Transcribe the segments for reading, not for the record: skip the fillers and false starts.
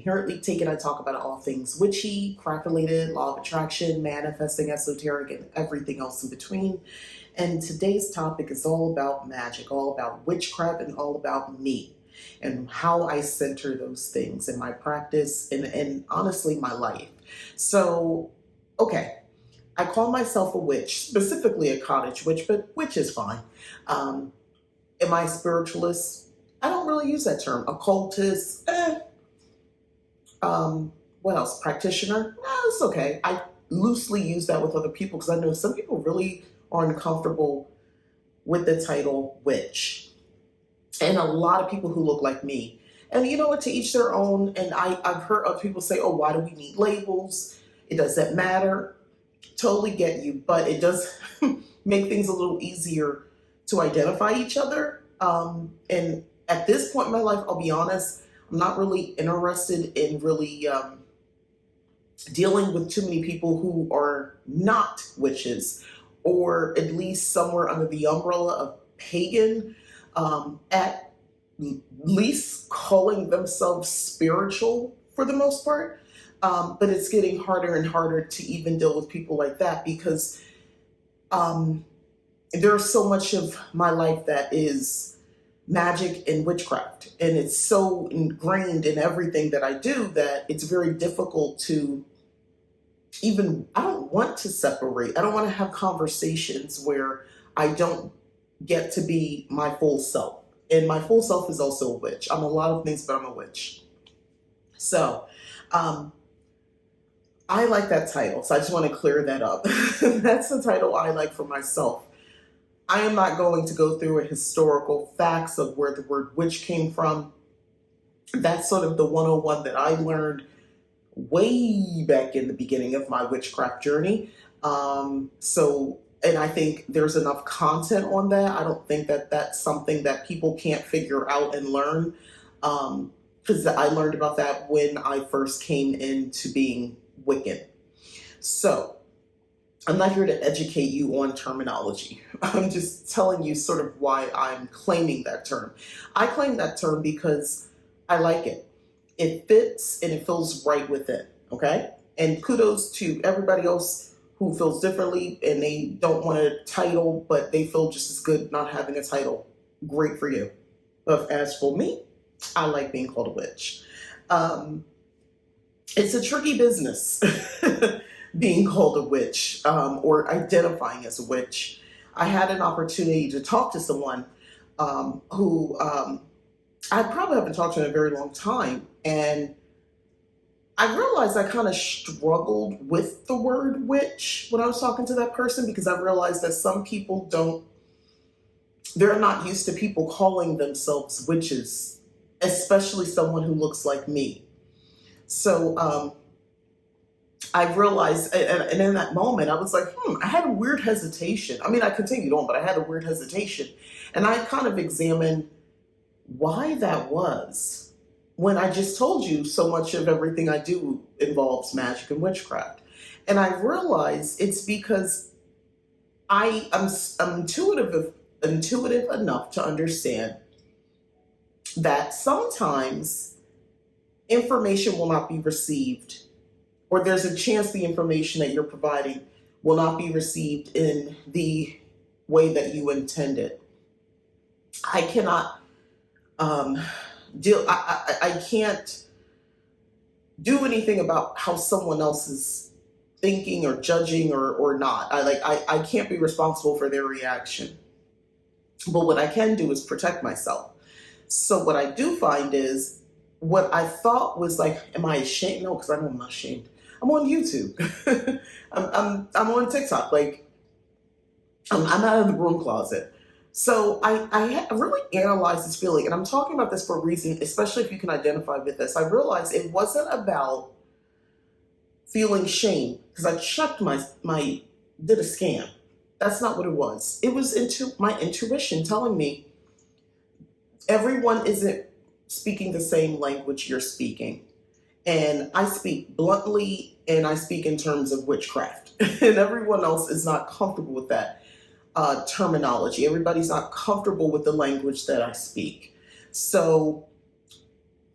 Inherently Taken, I talk about all things witchy, craft related, law of attraction, manifesting, esoteric, and everything else in between. And today's topic is all about magic, all about witchcraft, and all about me and how I center those things in my practice and honestly my life. So, okay, I call myself a witch, specifically a cottage witch, but witch is fine. Um, am I a spiritualist? I don't really use that term. Occultist, what else? Practitioner? It's okay. I loosely use that with other people because I know some people really are uncomfortable with the title witch. And a lot of people who look like me. And you know what, to each their own. And I've heard other people say, oh, why do we need labels? It doesn't matter. Totally get you. But it does make things a little easier to identify each other. And at this point in my life, I'll be honest, I'm not really interested in really dealing with too many people who are not witches, or at least somewhere under the umbrella of pagan, at least calling themselves spiritual for the most part. But it's getting harder and harder to even deal with people like that because there's so much of my life that is magic and witchcraft. And it's so ingrained in everything that I do that it's very difficult to even, I don't want to separate. I don't want to have conversations where I don't get to be my full self. And my full self is also a witch. I'm a lot of things, but I'm a witch. So, I like that title. So I just want to clear that up. That's the title I like for myself. I am not going to go through a historical facts of where the word witch came from. That's sort of the 101 that I learned way back in the beginning of my witchcraft journey. And I think there's enough content on that. I don't think that that's something that people can't figure out and learn. Because I learned about that when I first came into being Wiccan. So, I'm not here to educate you on terminology. I'm just telling you sort of why I'm claiming that term. I claim that term because I like it. It fits and it feels right within, okay? And kudos to everybody else who feels differently and they don't want a title, but they feel just as good not having a title. Great for you. But as for me, I like being called a witch. It's a tricky business. Being called a witch or identifying as a witch. I had an opportunity to talk to someone who I probably haven't talked to in a very long time. And I realized I kind of struggled with the word witch when I was talking to that person because I realized that some people they're not used to people calling themselves witches, especially someone who looks like me. So, I realized, and in that moment, I was like, I had a weird hesitation. I mean, I continued on, but I had a weird hesitation. And I kind of examined why that was when I just told you so much of everything I do involves magic and witchcraft. And I realized it's because I'm intuitive enough to understand that sometimes information will not be received, or there's a chance the information that you're providing will not be received in the way that you intended. I cannot I can't do anything about how someone else is thinking or judging or not. I can't be responsible for their reaction. But what I can do is protect myself. So what I do find is what I thought was like, am I ashamed? No, because I know I'm not ashamed. I'm on YouTube. I'm on TikTok. Like I'm out of the broom closet. So I really analyzed this feeling, and I'm talking about this for a reason, especially if you can identify with this. I realized it wasn't about feeling shame because I checked did a scan. That's not what it was. It was my intuition telling me everyone isn't speaking the same language you're speaking. And I speak bluntly and I speak in terms of witchcraft. And everyone else is not comfortable with that terminology. Everybody's not comfortable with the language that I speak. So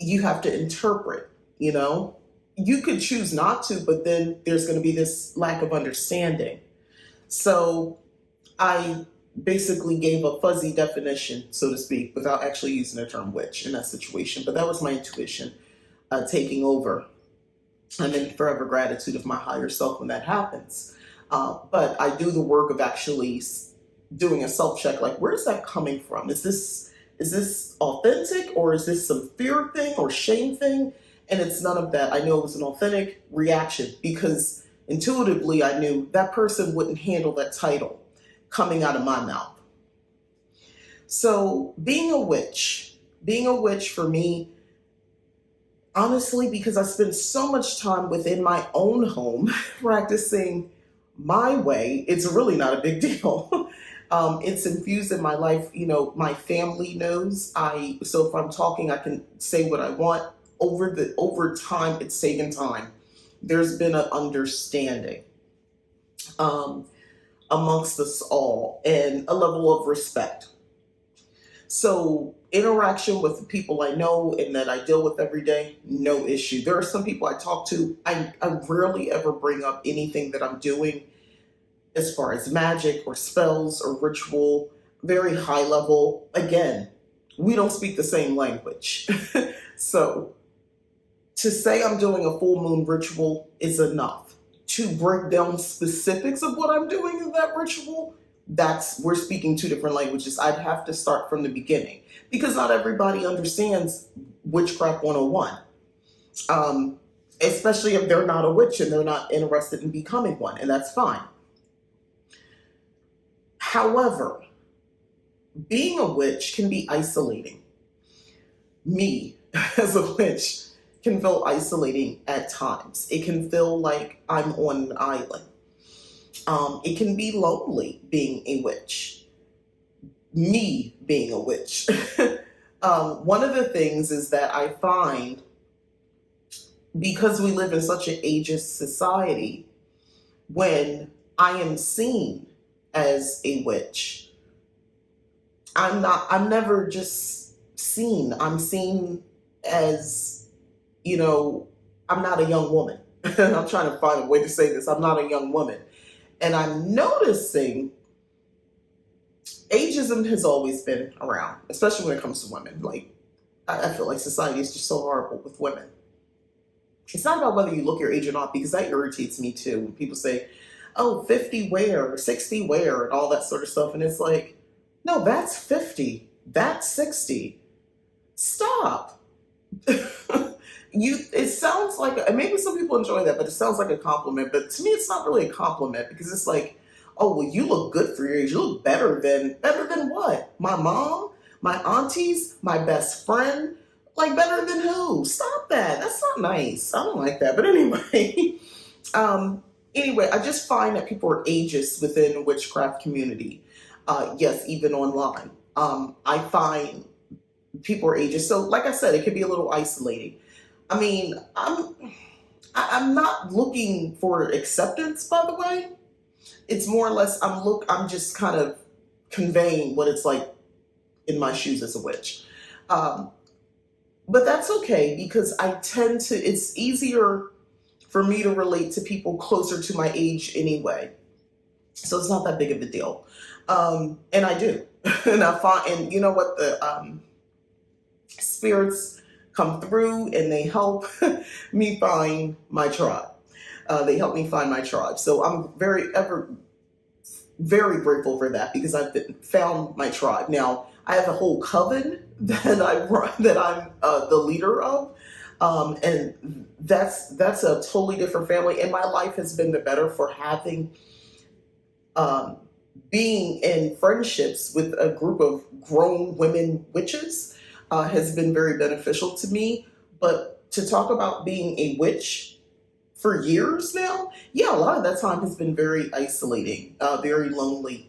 you have to interpret. you know? You could choose not to, but then there's going to be this lack of understanding. So I basically gave a fuzzy definition, so to speak, without actually using the term witch in that situation. But that was my intuition taking over. I'm in forever gratitude of my higher self when that happens. But I do the work of actually doing a self check. Like, where's that coming from? Is this authentic, or is this some fear thing or shame thing? And it's none of that. I know it was an authentic reaction because intuitively I knew that person wouldn't handle that title coming out of my mouth. So being a witch for me, honestly, because I spend so much time within my own home practicing my way, it's really not a big deal. It's infused in my life. You know, my family knows. So if I'm talking, I can say what I want. Over time, it's taken time. There's been an understanding amongst us all and a level of respect. So interaction with the people I know and that I deal with every day, no issue. There are some people I talk to, I rarely ever bring up anything that I'm doing as far as magic or spells or ritual, very high level. Again, we don't speak the same language. So to say I'm doing a full moon ritual is enough. To break down specifics of what I'm doing in that ritual, we're speaking two different languages. I'd have to start from the beginning because not everybody understands Witchcraft 101. Especially if they're not a witch and they're not interested in becoming one, and that's fine. However, being a witch can be isolating. Me, as a witch, can feel isolating at times. It can feel like I'm on an island. It can be lonely being a witch. Me being a witch. One of the things is that I find, because we live in such an ageist society, when I am seen as a witch, I'm never just seen. I'm seen as, I'm not a young woman. I'm trying to find a way to say this. I'm not a young woman. And I'm noticing ageism has always been around, especially when it comes to women. Like, I feel like society is just so horrible with women. It's not about whether you look your age or not, because that irritates me too. When people say, oh, 50 where, 60 where, and all that sort of stuff. And it's like, no, that's 50. That's 60. Stop. It sounds like, and maybe some people enjoy that, but it sounds like a compliment. But to me, it's not really a compliment, because it's like, oh, well, you look good for your age. You look better than what? My mom, my aunties, my best friend. Like, better than who? Stop that. That's not nice. I don't like that. But anyway, I just find that people are ageist within the witchcraft community. Yes, even online. I find people are ageist. So, like I said, it can be a little isolating. I mean, I'm not looking for acceptance, by the way. It's more or less I'm just kind of conveying what it's like in my shoes as a witch. But that's okay, because it's easier for me to relate to people closer to my age anyway. So it's not that big of a deal. And I do. And I find, and you know what, the spirits come through and they help me find my tribe. They help me find my tribe. So I'm very grateful for that, because I've found my tribe. Now, I have a whole coven that I'm the leader of. And that's a totally different family. And my life has been the better for having, being in friendships with a group of grown women witches has been very beneficial to me. But to talk about being a witch for years now, yeah, a lot of that time has been very isolating, very lonely.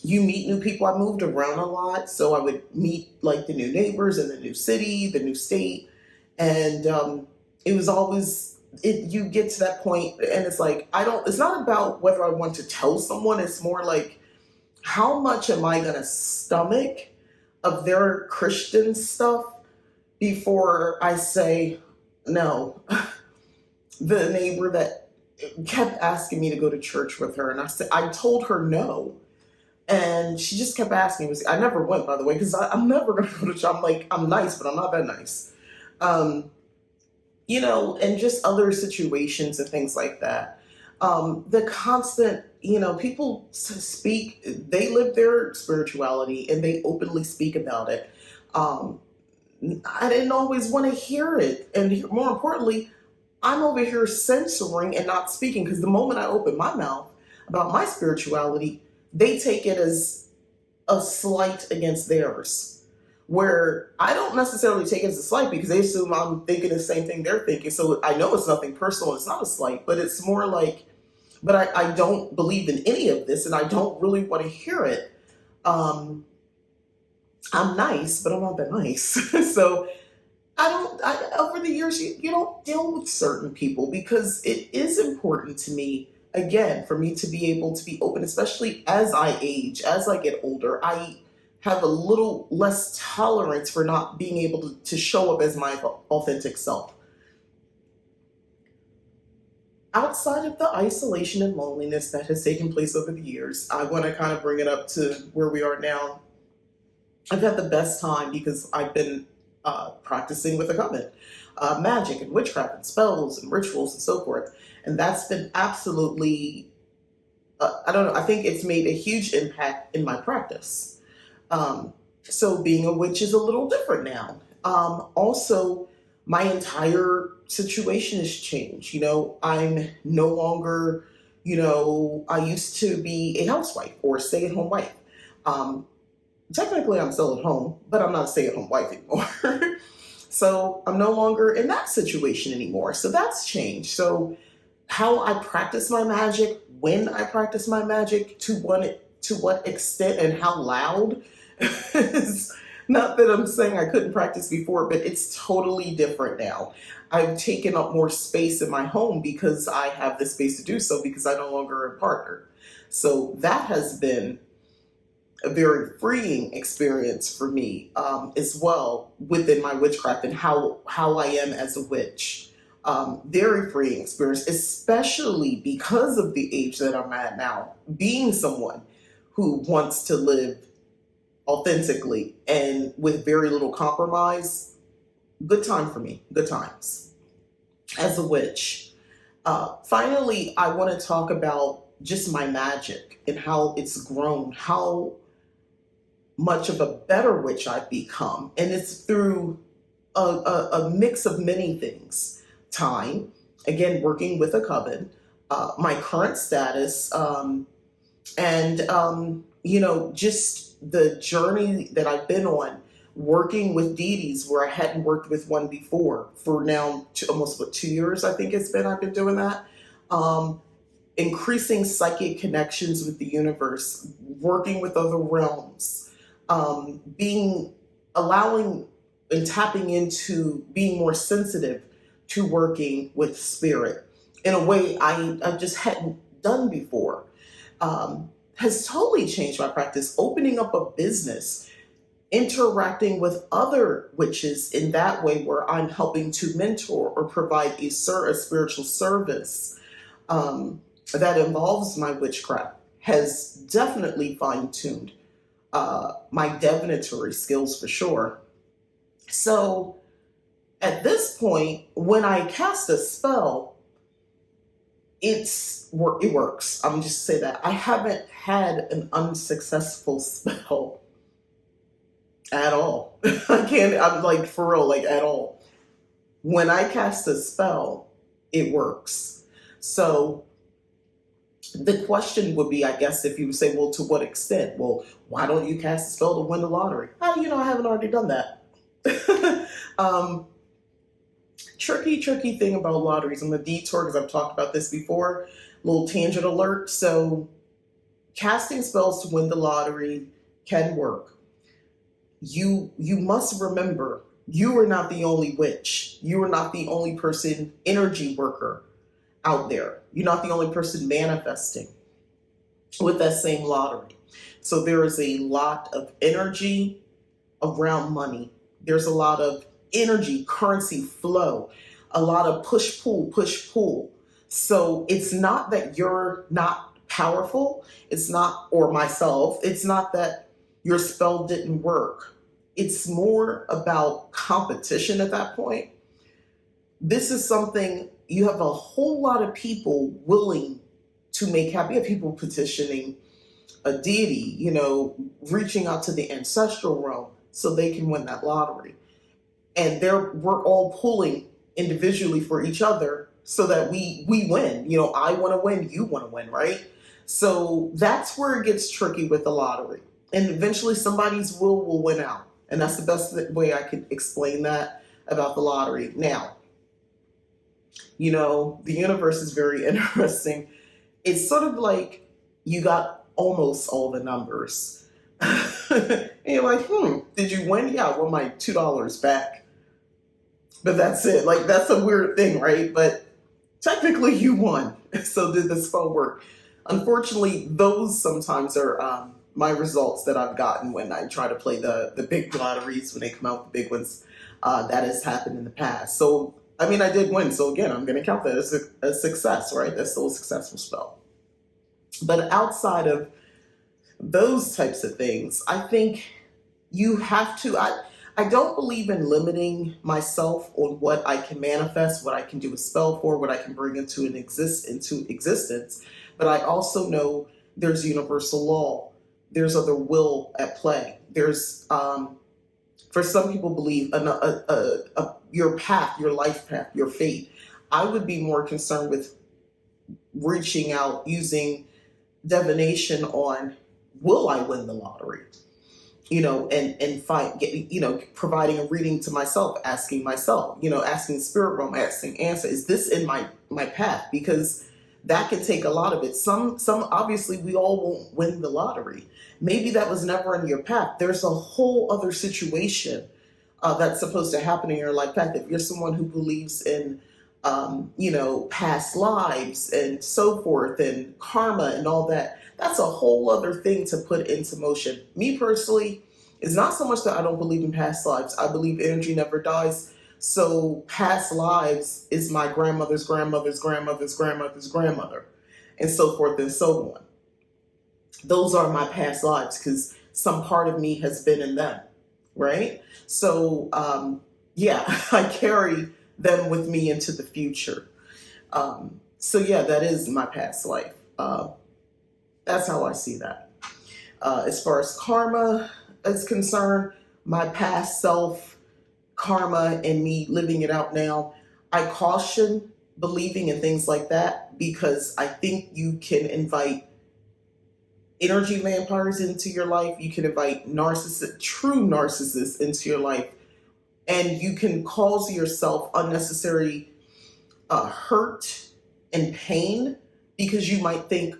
You meet new people. I moved around a lot, so I would meet like the new neighbors in the new city, the new state, and it was always you get to that point, and it's like it's not about whether I want to tell someone. It's more like, how much am I gonna stomach of their Christian stuff before I say, No, the neighbor that kept asking me to go to church with her, and I told her no, and she just kept asking me. I never went, by the way, because I'm never going to go to church. I'm like, I'm nice, but I'm not that nice. Um, and just other situations and things like that. The constant, people speak, they live their spirituality and they openly speak about it. Um, I didn't always want to hear it. And more importantly, I'm over here censoring and not speaking because the moment I open my mouth about my spirituality, they take it as a slight against theirs. Where I don't necessarily take it as a slight because they assume I'm thinking the same thing they're thinking. So I know it's nothing personal, it's not a slight, but it's more like, but I don't believe in any of this and I don't really want to hear it. Um, I'm nice, but I'm not that nice. So over the years, you don't deal with certain people because it is important to me, again, for me to be able to be open, especially as I age, as I get older. I have a little less tolerance for not being able to show up as my authentic self. Outside of the isolation and loneliness that has taken place over the years, I want to kind of bring it up to where we are now. I've had the best time because I've been practicing with a coven, magic and witchcraft and spells and rituals and so forth. And that's been absolutely, I don't know, I think it's made a huge impact in my practice. So being a witch is a little different now. Also, my entire situation has changed. I'm no longer, I used to be a housewife or stay at home wife. Um, Technically, I'm still at home, but I'm not a stay at home wife anymore. So I'm no longer in that situation anymore. So that's changed. So how I practice my magic, when I practice my magic, to what extent and how loud is not that I'm saying I couldn't practice before, but it's totally different now. I've taken up more space in my home because I have the space to do so because I no longer am a partner. So that has been a very freeing experience for me, as well, within my witchcraft and how I am as a witch. Very freeing experience, especially because of the age that I'm at now. Being someone who wants to live authentically and with very little compromise, good time for me. Good times as a witch. Finally, I want to talk about just my magic and how it's grown, how much of a better witch I've become. And it's through a mix of many things. Time, again, working with a coven, my current status, and, just the journey that I've been on, working with deities where I hadn't worked with one before for now almost 2 years, I think I've been doing that. Um, Increasing psychic connections with the universe, working with other realms, being allowing and tapping into being more sensitive to working with spirit in a way I just hadn't done before, has totally changed my practice. Opening up a business, interacting with other witches in that way where I'm helping to mentor or provide a spiritual service, that involves my witchcraft has definitely fine-tuned my divinatory skills for sure. So at this point, when I cast a spell, it works. I'm just say that I haven't had an unsuccessful spell at all. I can't. I'm like for real, like at all. When I cast a spell, it works. So the question would be, I guess, if you would say, well, to what extent? Well, why don't you cast a spell to win the lottery? How do you know I haven't already done that? um, tricky thing about lotteries. I'm going to detour because I've talked about this before. Little tangent alert. So, casting spells to win the lottery can work. You must remember, you are not the only witch. You are not the only person, energy worker out there. You're not the only person manifesting with that same lottery. So there is a lot of energy around money. There's a lot of energy, currency flow. a lot of push pull, push pull. So it's not that you're not powerful. It's not, or myself, it's not that your spell didn't work. It's more about competition at that point. This is something you have a whole lot of people willing to make happen. You have people petitioning a deity, reaching out to the ancestral realm so they can win that lottery. And we're all pulling individually for each other so that we win. I want to win, you want to win, right? So that's where it gets tricky with the lottery. And eventually somebody's will win out. And that's the best way I could explain that about the lottery. Now, the universe is very interesting. It's sort of like you got almost all the numbers. And you're like, did you win? Yeah, I won my $2 back. But that's it. Like, that's a weird thing, right? But technically you won. So did the spell work? Unfortunately, those sometimes are my results that I've gotten when I try to play the big lotteries, when they come out with the big ones. That has happened in the past. So, I did win. So again, I'm going to count that as a success, right? That's still a successful spell. But outside of those types of things, I think you have to, I don't believe in limiting myself on what I can manifest, what I can do a spell for, what I can bring into existence. But I also know there's universal law. There's other will at play. There's, for some people believe your path, your life path, your fate. I would be more concerned with reaching out using divination on, will I win the lottery? Providing a reading to myself, asking myself, asking spirit realm, asking answer, is this in my path? Because that can take a lot of it. Some obviously we all won't win the lottery. Maybe that was never in your path. There's a whole other situation that's supposed to happen in your life path. If you're someone who believes in past lives and so forth and karma and all that, that's a whole other thing to put into motion. Me personally, it's not so much that I don't believe in past lives. I believe energy never dies. So past lives is my grandmother's grandmother's grandmother's grandmother's grandmother, and so forth and so on. Those are my past lives because some part of me has been in them, right? So I carry them with me into the future. That is my past life. That's how I see that. As far as karma is concerned, my past self, karma, and me living it out now, I caution believing in things like that because I think you can invite energy vampires into your life. You can invite true narcissists into your life, and you can cause yourself unnecessary hurt and pain because you might think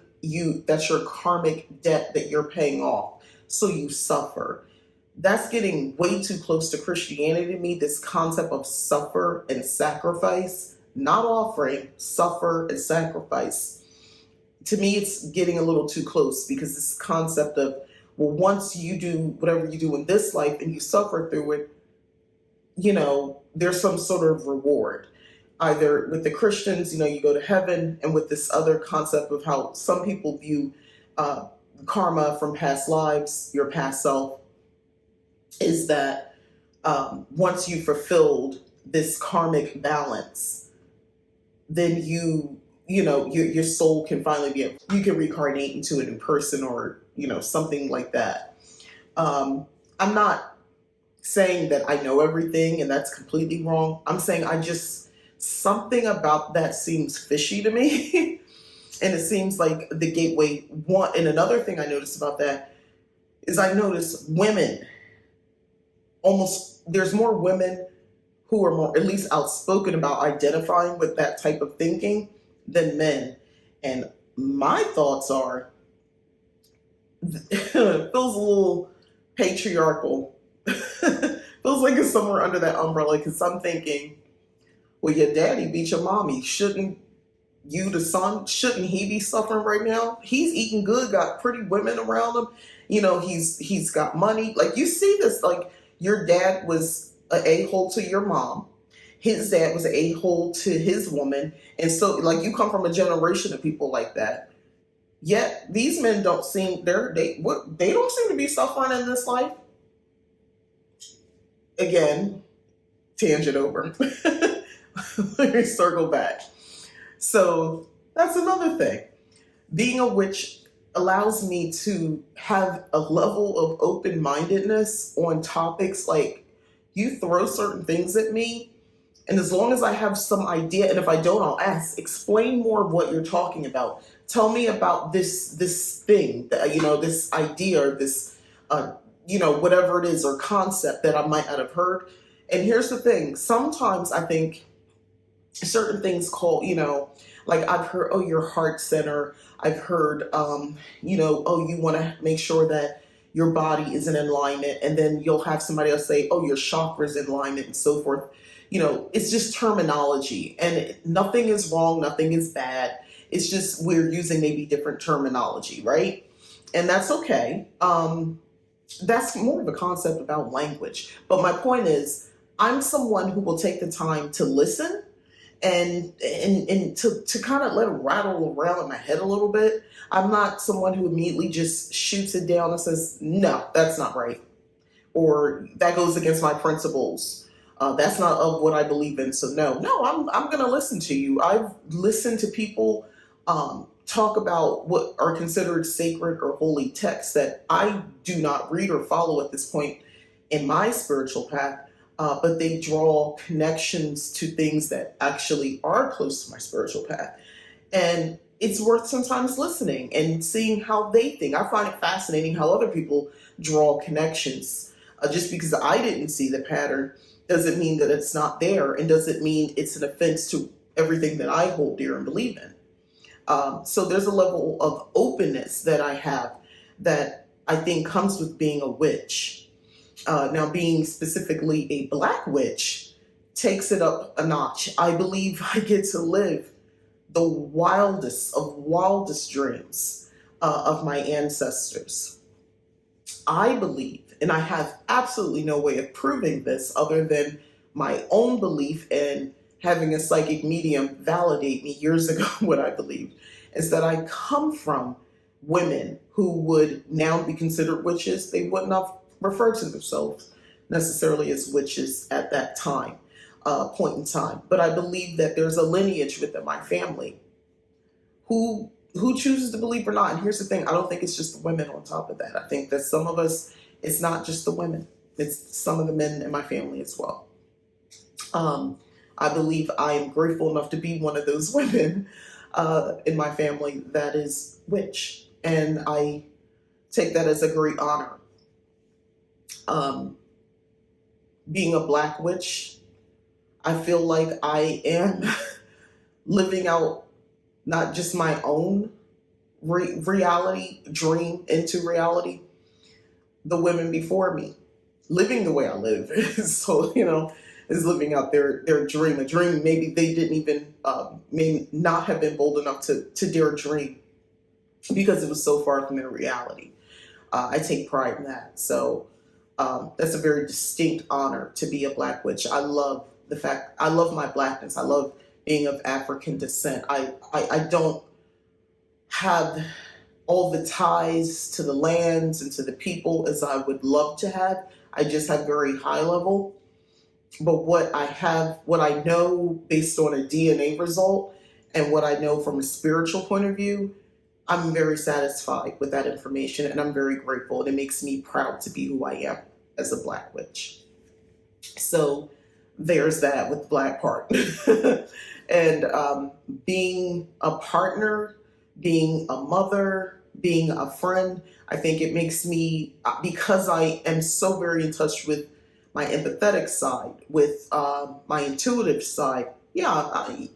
that's your karmic debt that you're paying off. So you suffer. That's getting way too close to Christianity to me, this concept of suffer and sacrifice, not offering, suffer and sacrifice. To me, it's getting a little too close because this concept of, well, once you do whatever you do in this life and you suffer through it, there's some sort of reward. Either with the Christians, you go to heaven, and with this other concept of how some people view karma from past lives, your past self, is that once you fulfilled this karmic balance, then your soul can finally you can reincarnate into a new person or, something like that. I'm not saying that I know everything and that's completely wrong. I'm saying something about that seems fishy to me. And it seems like the gateway one. And another thing I noticed about that is I notice women, there's more women who are more, at least outspoken about identifying with that type of thinking than men. And my thoughts are, it feels a little patriarchal. Feels like it's somewhere under that umbrella because I'm thinking, well, your daddy beat your mommy. Shouldn't you, the son, shouldn't he be suffering right now? He's eating good, got pretty women around him. He's got money. Like, you see this, like, your dad was an a-hole to your mom. his dad was an a-hole to his woman. And so, like, you come from a generation of people like that. Yet these men don't seem they don't seem to be suffering in this life. Again, tangent over. Let me circle back. So that's another thing. Being a witch allows me to have a level of open-mindedness on topics. Like, you throw certain things at me, and as long as I have some idea, and if I don't, I'll ask, explain more of what you're talking about. Tell me about this thing, this idea, or this, whatever it is, or concept that I might not have heard. And here's the thing. Sometimes I think certain things like I've heard, oh, your heart center. I've heard, oh, you want to make sure that your body is in alignment. And then you'll have somebody else say, oh, your chakras in alignment, and so forth. It's just terminology, and nothing is wrong. Nothing is bad. It's just we're using maybe different terminology, right? And that's okay. That's more of a concept about language. But my point is, I'm someone who will take the time to listen and to kind of let it rattle around in my head a little bit. I'm not someone who immediately just shoots it down and says, no, that's not right, or that goes against my principles. That's not of what I believe in. So no, I'm going to listen to you. I've listened to people talk about what are considered sacred or holy texts that I do not read or follow at this point in my spiritual path. But they draw connections to things that actually are close to my spiritual path. And it's worth sometimes listening and seeing how they think. I find it fascinating how other people draw connections. Just because I didn't see the pattern doesn't mean that it's not there, and doesn't mean it's an offense to everything that I hold dear and believe in. So there's a level of openness that I have that I think comes with being a witch. Now, being specifically a Black witch takes it up a notch. I believe I get to live the wildest of wildest dreams of my ancestors. I believe, and I have absolutely no way of proving this other than my own belief and having a psychic medium validate me years ago what I believed, is that I come from women who would now be considered witches. They would not refer to themselves necessarily as witches at that time, point in time. But I believe that there's a lineage within my family who chooses to believe or not. And here's the thing, I don't think it's just the women on top of that. I think that some of us, it's not just the women, it's some of the men in my family as well. I believe I am grateful enough to be one of those women in my family that is witch. And I take that as a great honor. Being a Black witch, I feel like I am living out not just my own reality, dream into reality, the women before me. Living the way I live. So, is living out their dream, a dream maybe they didn't even, may not have been bold enough to dare dream because it was so far from their reality. I take pride in that. So that's a very distinct honor to be a Black witch. I love my Blackness. I love being of African descent. I don't have all the ties to the lands and to the people as I would love to have. I just have very high level. But what I know based on a DNA result and what I know from a spiritual point of view, I'm very satisfied with that information, and I'm very grateful, and it makes me proud to be who I am as a Black witch. So there's that with the Black part. And being a partner, being a mother, being a friend, I think it makes me, because I am so very in touch with my empathetic side, with my intuitive side, I'm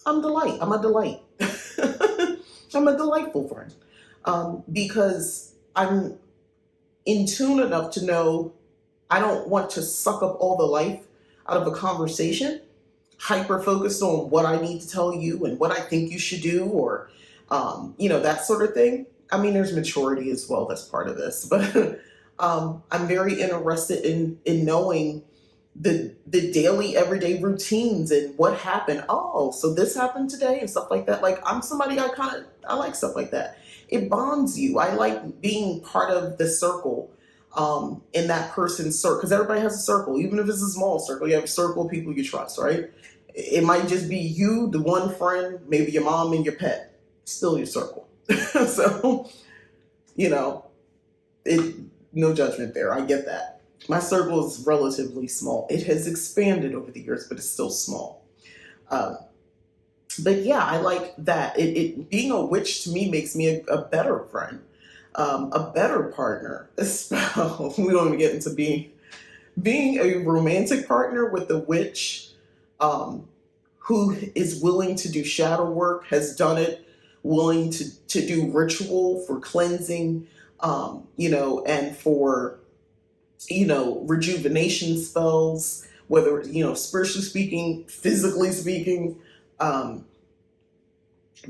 a delight. I'm a delight. I'm a delightful friend because I'm in tune enough to know I don't want to suck up all the life out of a conversation, hyper focused on what I need to tell you and what I think you should do, or, that sort of thing. I mean, there's maturity as well. That's part of this. But I'm very interested in knowing the daily everyday routines and what happened. Oh, so this happened today and stuff like that. Like I'm somebody I like stuff like that. It bonds you. I like being part of the circle, in that person's circle, because everybody has a circle, even if it's a small circle. You have a circle of people you trust, right? It might just be you, the one friend, maybe your mom and your pet. Still your circle. So, you know, it no judgment there. I get that. My circle is relatively small. It has expanded over the years, but it's still small. Um, but yeah, I like that. Being a witch to me makes me a better friend, a better partner. We don't even get into being a romantic partner with a witch, um, who is willing to do shadow work, has done it, willing to do ritual for cleansing, and for, rejuvenation spells, whether, spiritually speaking, physically speaking, um,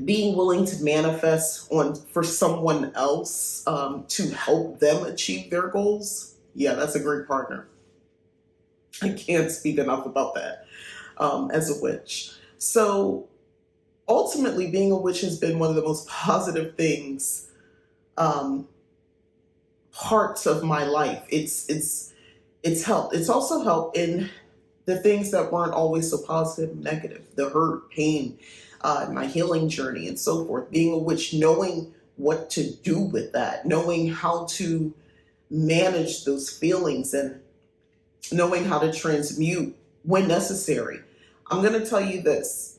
being willing to manifest on for someone else, to help them achieve their goals. Yeah, that's a great partner. I can't speak enough about that, as a witch. So ultimately, being a witch has been one of the most positive things, um, parts of my life. It's helped. It's also helped in the things that weren't always so positive, negative, the hurt, pain, my healing journey, and so forth. Being a witch, knowing what to do with that, knowing how to manage those feelings, and knowing how to transmute when necessary. I'm going to tell you this.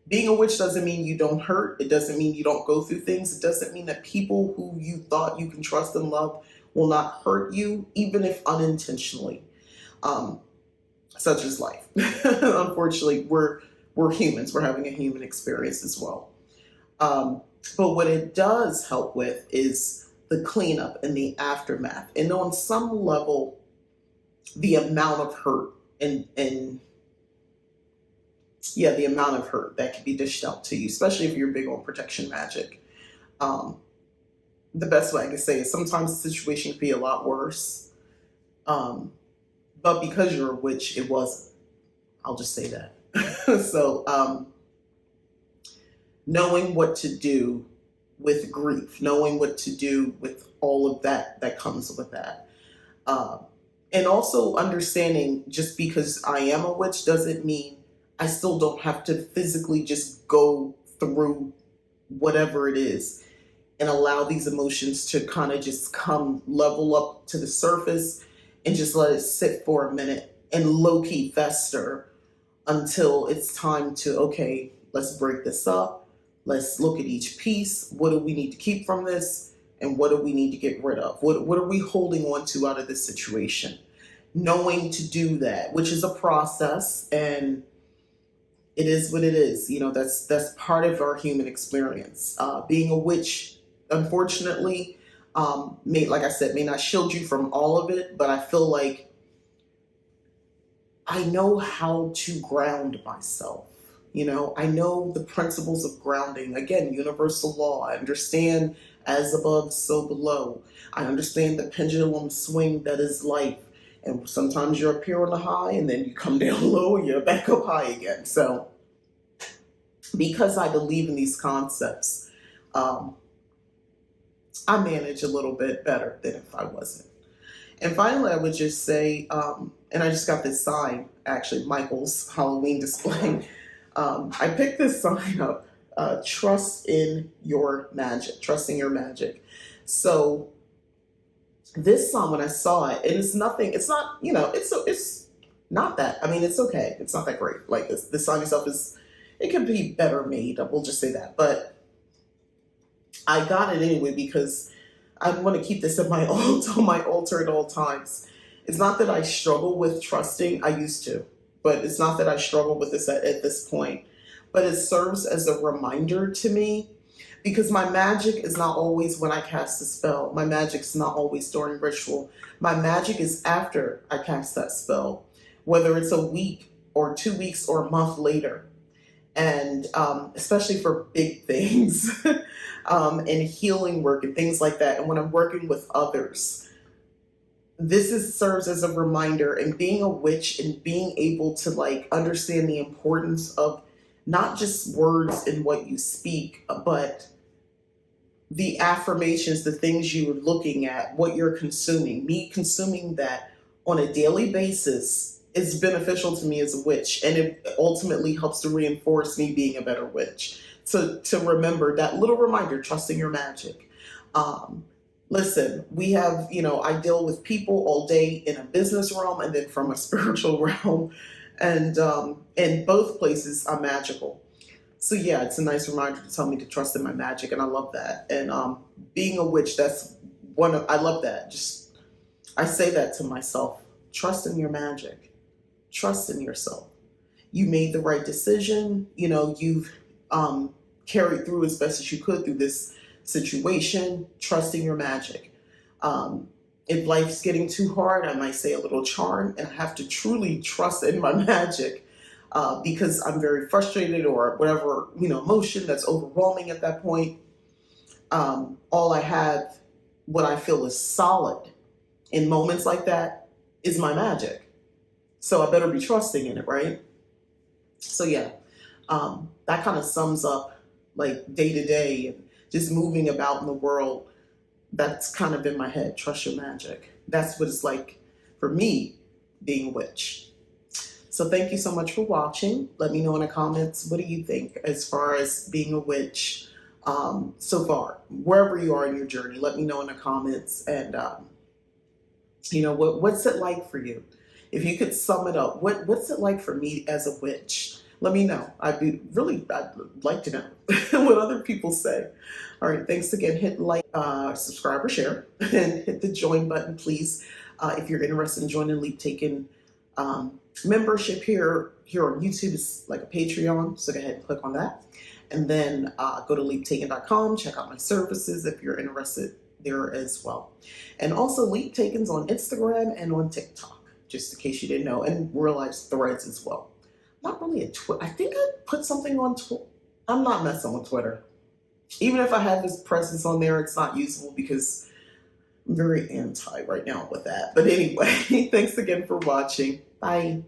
Being a witch doesn't mean you don't hurt. It doesn't mean you don't go through things. It doesn't mean that people who you thought you can trust and love will not hurt you, even if unintentionally. Um, Such is life. Unfortunately, we're humans. We're having a human experience as well. Um, but what it does help with is the cleanup and the aftermath, and on some level, the amount of hurt and yeah, the amount of hurt that can be dished out to you, especially if you're big on protection magic. Um, the best way I can say is sometimes the situation can be a lot worse. Um, but because you're a witch, it wasn't. I'll just say that. So, knowing what to do with grief, knowing what to do with all of that comes with that. Um, and also understanding, just because I am a witch doesn't mean I still don't have to physically just go through whatever it is and allow these emotions to kind of just come level up to the surface and just let it sit for a minute and low key fester until it's time to, okay, let's break this up. Let's look at each piece. What do we need to keep from this? And what do we need to get rid of? What are we holding on to out of this situation? Knowing to do that, which is a process, and it is what it is. That's part of our human experience. Being a witch, unfortunately, like I said, may not shield you from all of it, but I feel like I know how to ground myself. I know the principles of grounding. Again, universal law. I understand as above, so below. I understand the pendulum swing that is life. And sometimes you're up here on the high and then you come down low and you're back up high again. So because I believe in these concepts, um, I manage a little bit better than if I wasn't. And finally, I would just say, and I just got this sign, actually, Michael's Halloween display. I picked this sign up, trust in your magic, trusting your magic. So this sign, when I saw it, and it's nothing, it's not, it's not that, I mean, it's okay. It's not that great. Like this sign itself it could be better made. We'll just say that. But I got it anyway because I want to keep this at my altar at all times. It's not that I struggle with trusting. I used to, but it's not that I struggle with this at this point. But it serves as a reminder to me, because my magic is not always when I cast a spell. My magic's not always during ritual. My magic is after I cast that spell, whether it's a week or 2 weeks or a month later. And especially for big things, and healing work and things like that. And when I'm working with others, serves as a reminder, and being a witch and being able to like understand the importance of not just words in what you speak, but the affirmations, the things you're looking at, what you're consuming. Me consuming that on a daily basis is beneficial to me as a witch, and it ultimately helps to reinforce me being a better witch. To remember that little reminder, trusting your magic. Um, Listen, we have, I deal with people all day in a business realm and then from a spiritual realm, and in both places, I'm magical. So yeah, it's a nice reminder to tell me to trust in my magic, and I love that. And being a witch, that's I love that. Just I say that to myself: trust in your magic, trust in yourself. You made the right decision. You've carried through as best as you could through this situation. Trust in your magic. If life's getting too hard, I might say a little charm, and I have to truly trust in my magic because I'm very frustrated or whatever, emotion that's overwhelming at that point. All I have, what I feel is solid in moments like that, is my magic. So I better be trusting in it, right? So yeah, that kind of sums up like day to day and just moving about in the world. That's kind of in my head. Trust your magic. That's what it's like for me being a witch. So thank you so much for watching. Let me know in the comments, what do you think as far as being a witch so far? Wherever you are in your journey, let me know in the comments. And what's it like for you? If you could sum it up, what's it like for me as a witch? Let me know. I'd like to know what other people say. All right, thanks again. Hit like, subscribe, or share, and hit the join button, please. If you're interested in joining Leap Taken membership here on YouTube, is like a Patreon, so go ahead and click on that. And then go to leaptaken.com, check out my services if you're interested there as well. And also Leap Taken's on Instagram and on TikTok, just in case you didn't know, and realize Threads as well. Not really a Twitter. I think I put something on Twitter. I'm not messing with Twitter. Even if I have this presence on there, it's not useful because I'm very anti right now with that. But anyway, thanks again for watching. Bye.